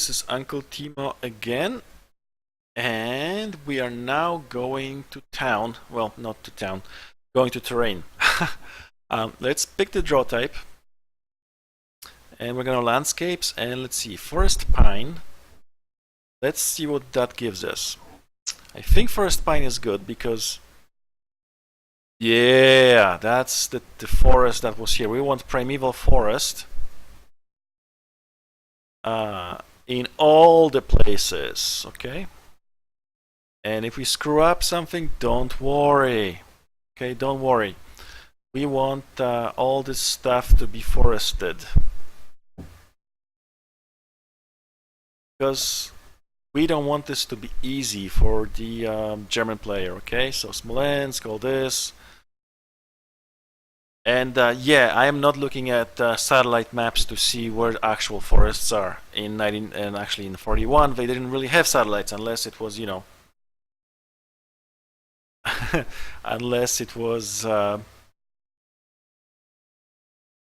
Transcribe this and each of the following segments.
this is Uncle Timo again, and we are now going to town. Well, not to town, going to terrain. Let's pick the draw type, and we're gonna landscapes, and let's see, forest pine. Let's see what that gives us. I think forest pine is good because, yeah, that's the forest that was here. We want primeval forest. In all the places, okay? And if we screw up something, don't worry. Okay, don't worry. We want all this stuff to be forested. Because we don't want this to be easy for the German player, okay? So Smolensk, all this. And yeah, I am not looking at satellite maps to see where actual forests are. In 19 and actually in 41, they didn't really have satellites unless it was, you know, unless it was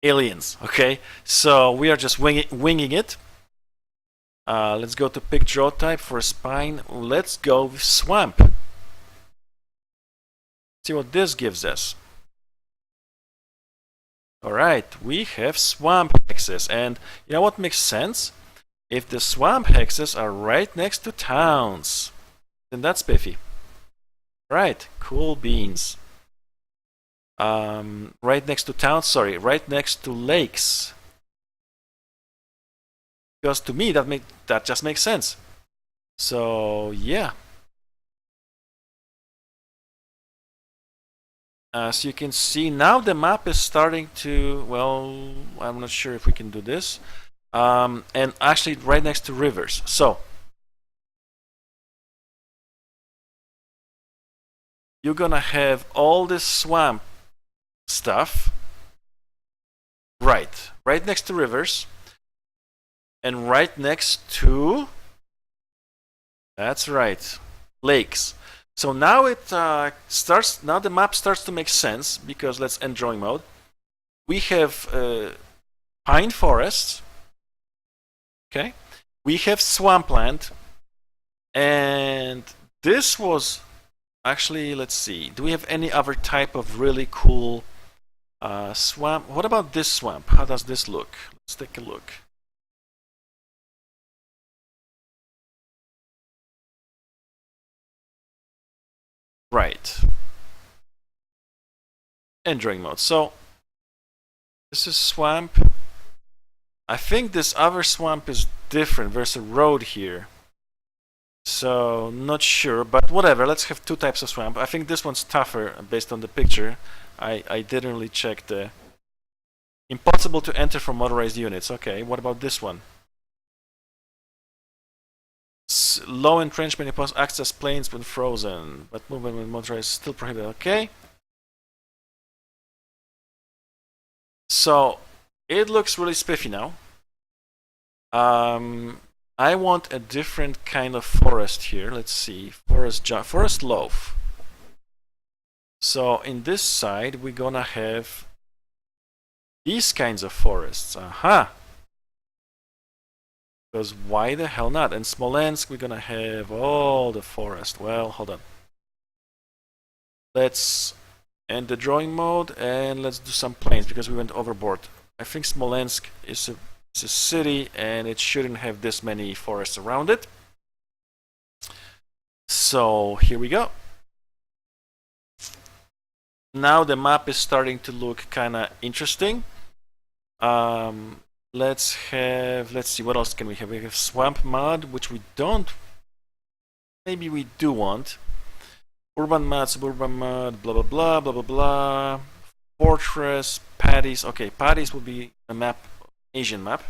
aliens. Okay, so we are just winging it. Let's go to pick draw type for a spine. Let's go with swamp. See what this gives us. Alright, we have swamp hexes, and you know what makes sense? If the swamp hexes are right next to towns, then that's spiffy. Right, cool beans. Right next to towns, sorry, right next to lakes. Because to me, that just makes sense. So, yeah. As you can see, now the map is starting to, well, I'm not sure if we can do this. And actually right next to rivers. So, you're gonna have all this swamp stuff right next to rivers and right next to, that's right, lakes. So now it starts. Now the map starts to make sense because let's end drawing mode. We have pine forests. Okay, we have swampland, and this was actually. Let's see. Do we have any other type of really cool swamp? What about this swamp? How does this look? Let's take a look. Right. And drawing mode. So this is swamp. I think this other swamp is different. There's a road here. So not sure, but whatever. Let's have two types of swamp. I think this one's tougher based on the picture. I didn't really check the impossible to enter for motorized units. Okay, what about this one? Low entrenchment access planes when frozen, but movement when motorized is still prohibited. Okay. So it looks really spiffy now. I want a different kind of forest here. Let's see, forest loaf. So in this side, we're gonna have these kinds of forests. Aha! Because why the hell not? In Smolensk, we're gonna have all the forest. Well, hold on. Let's end the drawing mode and let's do some plains because we went overboard. I think Smolensk is a city and it shouldn't have this many forests around it. So here we go. Now the map is starting to look kind of interesting. Let's see, what else can we have? We have swamp mud, which we don't, maybe we do want. Urban mud, suburban mud, blah blah blah blah blah blah. Fortress, paddies. Okay, paddies will be a map, Asian map.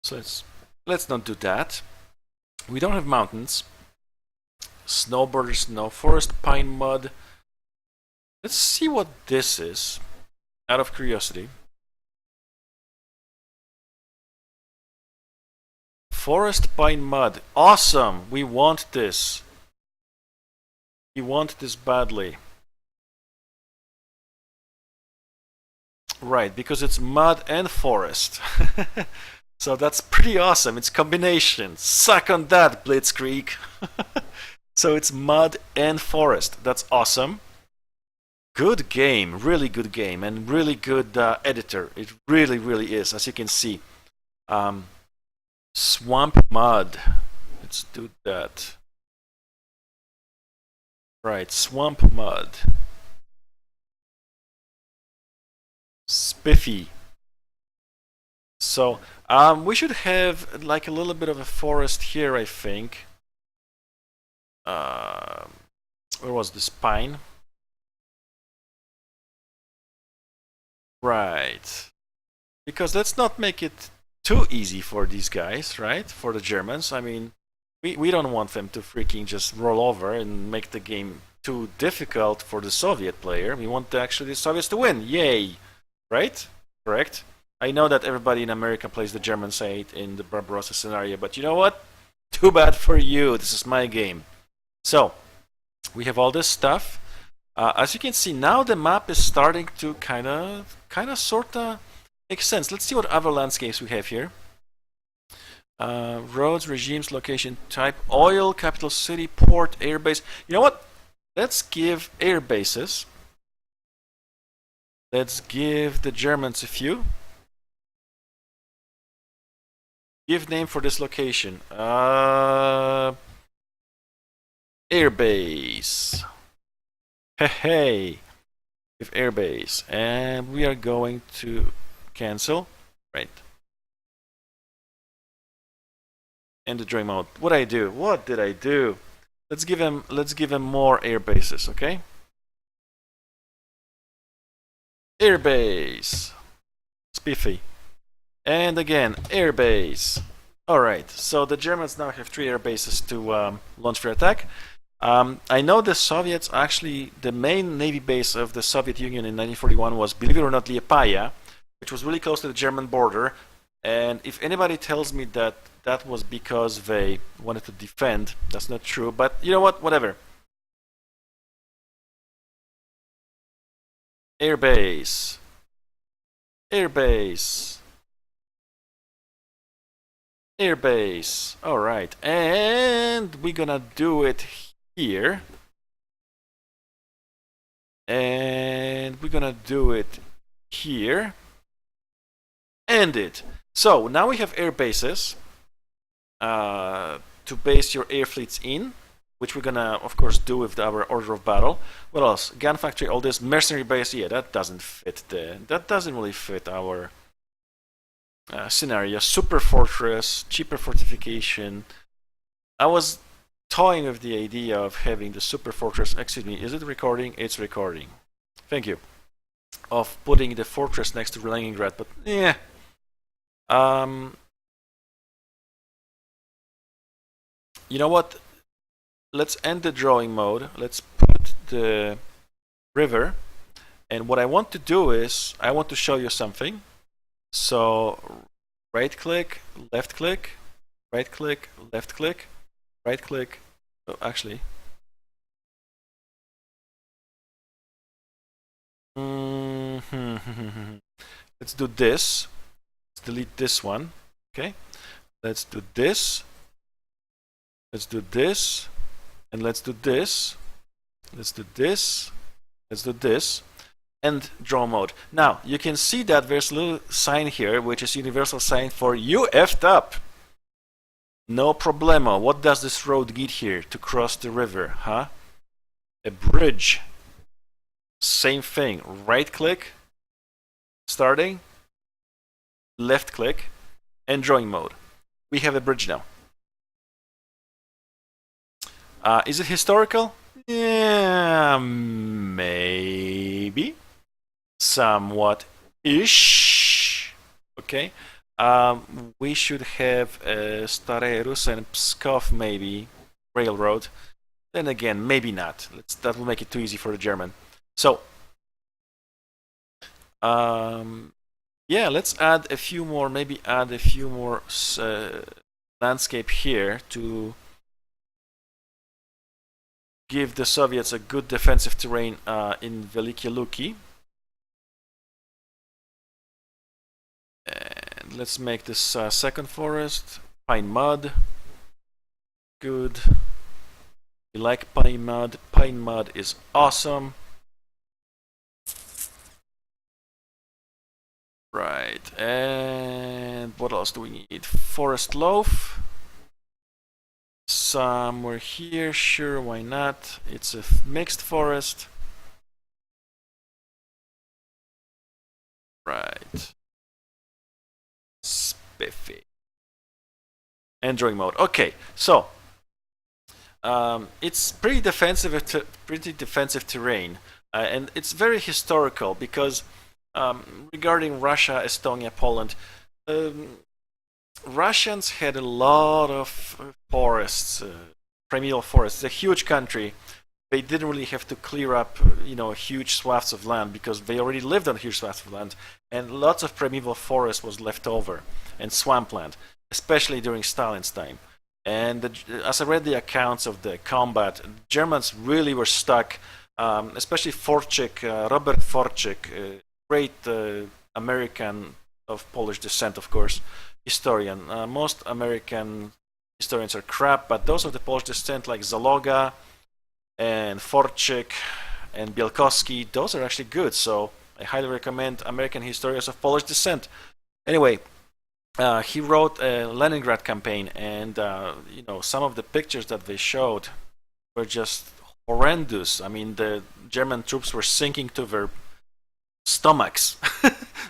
So let's not do that. We don't have mountains. Snow borders, no. Forest, pine, mud. Let's see what this is, out of curiosity. Forest, pine, mud. Awesome! We want this. We want this badly. Right, because it's mud and forest. So that's pretty awesome. It's combination. Suck on that, Blitzkrieg. So it's mud and forest. That's awesome. Good game, really good game, and really good editor. It really, really is, as you can see. Swamp mud. Let's do that. Right, swamp mud. Spiffy. So we should have like a little bit of a forest here, I think. Where was this pine? Right. Because let's not make it too easy for these guys, right? For the Germans. I mean, we don't want them to freaking just roll over and make the game too difficult for the Soviet player. We want actually the Soviets to win. Yay! Right? Correct? I know that everybody in America plays the German side in the Barbarossa scenario, but you know what? Too bad for you. This is my game. So, we have all this stuff. As you can see, now the map is starting to kind of, sort of make sense. Let's see what other landscapes we have here. Roads, regimes, location, type, oil, capital city, port, airbase. You know what? Let's give air bases. Let's give the Germans a few. Give name for this location. Airbase. Hey, give airbase, and we are going to cancel. Right. And the drawing mode. What did I do? What did I do? Let's give him more air bases, okay? Airbase. Spiffy. And again, airbase. Alright, so the Germans now have 3 air bases to launch their attack. I know the Soviets actually, the main navy base of the Soviet Union in 1941 was, believe it or not, Liepaja, which was really close to the German border. And if anybody tells me that that was because they wanted to defend, that's not true. But you know what? Whatever. Airbase. Airbase. Airbase. Alright. And we're gonna do it here. And we're gonna do it here. End it. So now we have air bases to base your air fleets in, which we're gonna, of course, do with our order of battle. What else? Gun factory, all this mercenary base. Yeah, that doesn't fit. That doesn't really fit our scenario. Super fortress, cheaper fortification. I was toying with the idea of having the super fortress. Excuse me. Is it recording? It's recording. Thank you. Of putting the fortress next to Leningrad, but yeah. You know what? Let's end the drawing mode. Let's put the river. And what I want to do is, I want to show you something. So, right click, left click, right click, left click, right click. Oh, actually. Let's do this. Let's delete this one. Okay. Let's do this. Let's do this. And let's do this. Let's do this. Let's do this. And draw mode. Now, you can see that there's a little sign here, which is universal sign for you effed up. No problemo. What does this road need here to cross the river, huh? A bridge. Same thing. Right click. Starting. Left click. And drawing mode. We have a bridge now. Is it historical? Yeah, maybe. Somewhat-ish. Okay. We should have Staraya Russa and Pskov, maybe. Railroad. Then again, maybe not. That will make it too easy for the German. So, yeah, let's add a few more, maybe add a few more landscape here to give the Soviets a good defensive terrain in Veliki Luki. And let's make this second forest pine mud. Good. We like pine mud. Pine mud is awesome. Right, and what else do we need? Forest loaf. Somewhere here, sure, why not? It's a mixed forest. Right. Spiffy. And drawing mode. Okay, so it's pretty defensive terrain, and it's very historical because regarding Russia, Estonia, Poland, Russians had a lot of forests, primeval forests. It's a huge country. They didn't really have to clear up, huge swaths of land because they already lived on huge swaths of land, and lots of primeval forest was left over, and swampland, especially during Stalin's time. And as I read the accounts of the combat, Germans really were stuck, especially Forczyk, Robert Forczyk, great American of Polish descent, of course, historian. Most American historians are crap, but those of the Polish descent like Zaloga and Forczyk and Bielkowski, those are actually good, so I highly recommend American historians of Polish descent. Anyway, he wrote a Leningrad campaign, and some of the pictures that they showed were just horrendous. I mean, the German troops were sinking to their stomachs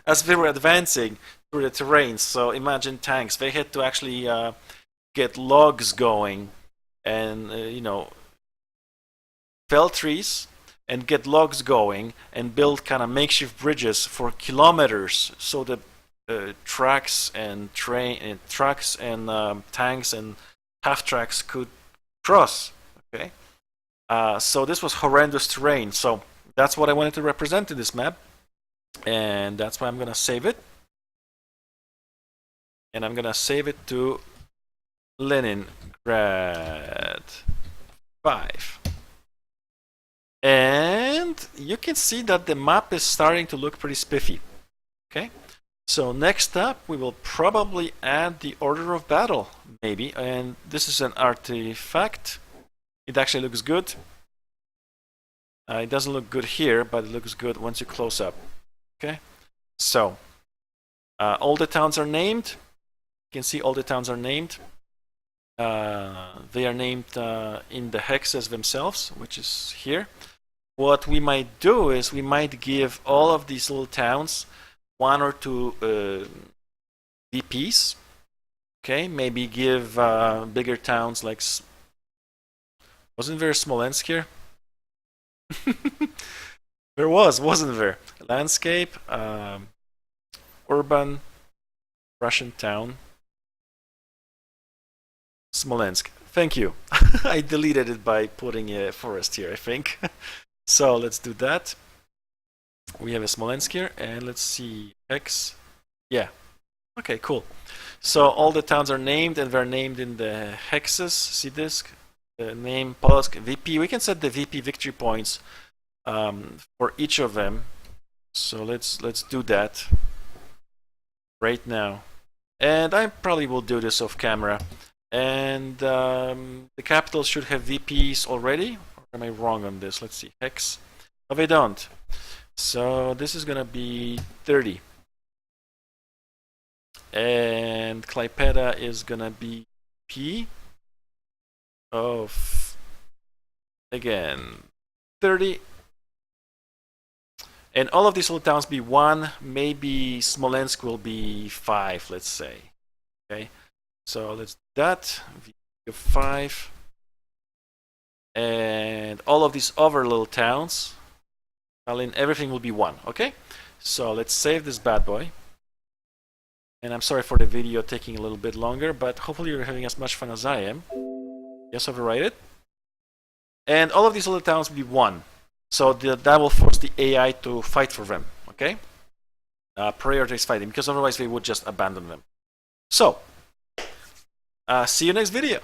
as they were advancing through the terrain. So imagine tanks. They had to actually get logs going and fell trees and get logs going and build kind of makeshift bridges for kilometers so that trucks and trucks and tanks and half tracks could cross. Okay, so this was horrendous terrain. So that's what I wanted to represent in this map, and that's why I'm gonna save it. And I'm gonna save it to Leningrad 5. And you can see that the map is starting to look pretty spiffy. Okay, so next up we will probably add the order of battle, maybe. And this is an artifact. It actually looks good. It doesn't look good here, but it looks good once you close up. Okay, so all the towns are named. You can see all the towns are named. They are named in the hexes themselves, which is here. What we might do is we might give all of these little towns 1 or 2 VPs. Okay, maybe give bigger towns like... Wasn't there Smolensk here? There wasn't there? Landscape, urban, Russian town, Smolensk. Thank you. I deleted it by putting a forest here, I think. So let's do that. We have a Smolensk here, and let's see, X. Yeah. Okay, cool. So all the towns are named, and they're named in the hexes. See this? The name, Polsk, VP. We can set the VP victory points for each of them. So let's do that right now. And I probably will do this off camera. And the capitals should have VPs already. Or am I wrong on this? Let's see. Hex. No, they don't. So this is gonna be 30. And Klaipeda is gonna be P of, again, 30. And all of these little towns be 1. Maybe Smolensk will be 5, let's say. Okay. So let's do that. V of 5. And all of these other little towns, Tallinn, everything will be 1. Okay. So let's save this bad boy. And I'm sorry for the video taking a little bit longer, but hopefully you're having as much fun as I am. Yes, overwrite it. And all of these little towns will be 1. So that will force the AI to fight for them. Okay. Prioritize fighting, because otherwise they would just abandon them. So see you next video.